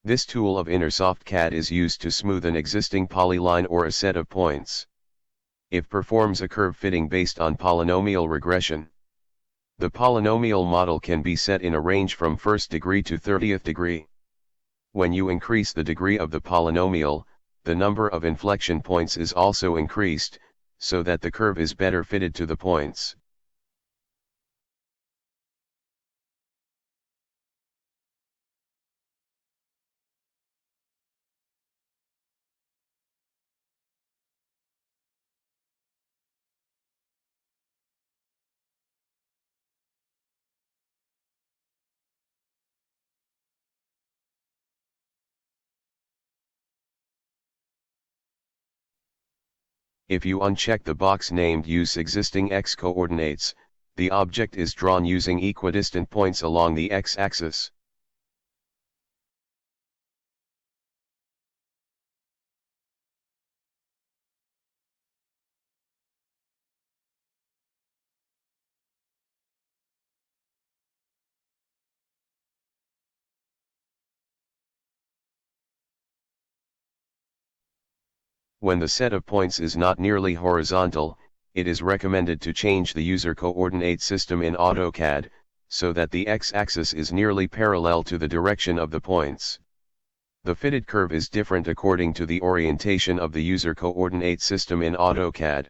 This tool of InnerSoft CAD is used to smooth an existing polyline or a set of points. It performs a curve fitting based on polynomial regression. The polynomial model can be set in a range from 1st degree to 30th degree. When you increase the degree of the polynomial, the number of inflection points is also increased, so that the curve is better fitted to the points. If you uncheck the box named Use Existing X Coordinates, the object is drawn using equidistant points along the x-axis. When the set of points is not nearly horizontal, it is recommended to change the user coordinate system in AutoCAD, so that the x-axis is nearly parallel to the direction of the points. The fitted curve is different according to the orientation of the user coordinate system in AutoCAD.